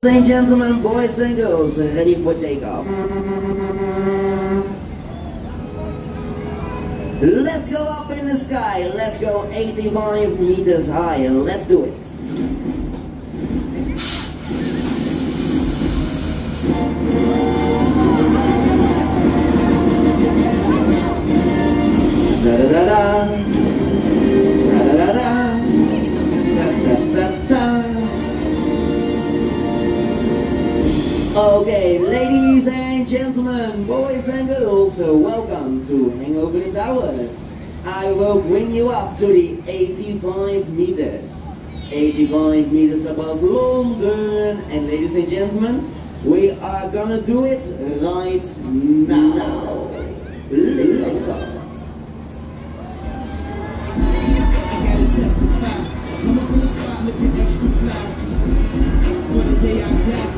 Ladies and gentlemen, boys and girls, ready for takeoff. Let's go up in the sky, let's go 85 meters high, let's do it. Da-da-da-da, da-da-da-da, da-da-da-da. Okay, ladies and gentlemen, boys and girls, welcome to Hangover the Tower. I will bring you up to the 85 meters. 85 meters above London. And ladies and gentlemen, we are gonna do it right now. Let's go. Come up in the spot looking extra fly. For the day I die,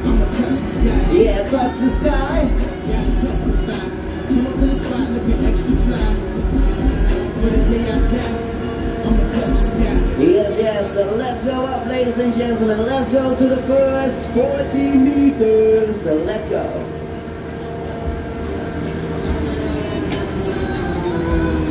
I'ma touch the sky. Yeah, touch the sky. Gotta testify. Come up in the spot looking extra fly. For the day I die, I'ma touch the sky. Yes, yes, so let's go up, ladies and gentlemen. Let's go to the first 40 meters. So let's go.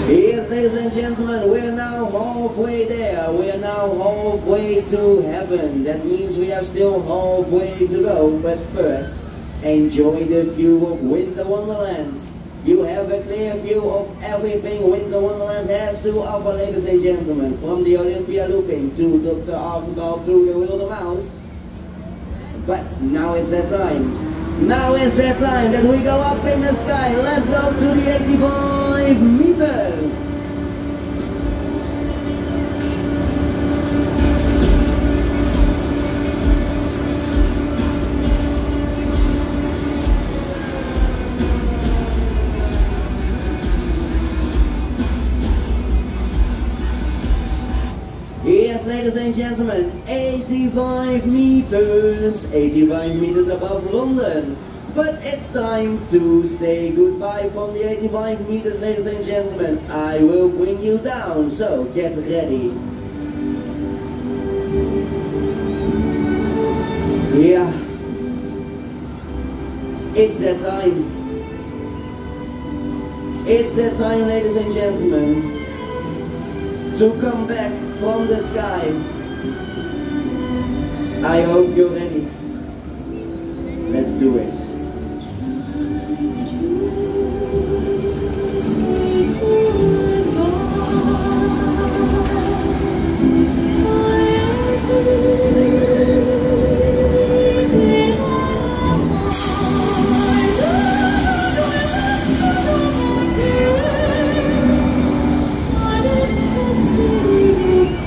Yes, ladies and gentlemen, we're now halfway there. We're now halfway to heaven. That means we have still halfway to go. But first, enjoy the view of Winter Wonderland. You have a clear view of everything Winter Wonderland has to offer, ladies and gentlemen. From the Olympia looping to Dr. Arkendahl to the Wilde Mouse. But now is that time. Now is that time that we go up in the sky. Let's go to the 85 meters. Yes, ladies and gentlemen, 85 meters, 85 meters above London. But it's time to say goodbye from the 85 meters, ladies and gentlemen. I will bring you down, so get ready. Yeah, it's that time. It's that time, ladies and gentlemen, to come back from the sky. I hope you're ready. Let's do it.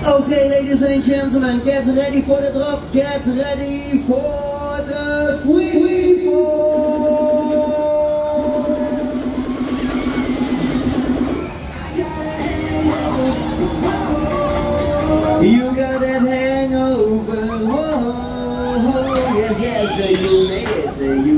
Okay, ladies and gentlemen, get ready for the drop, get ready for the free fall. You got that hangover, whoa, yes, yes, you made it, you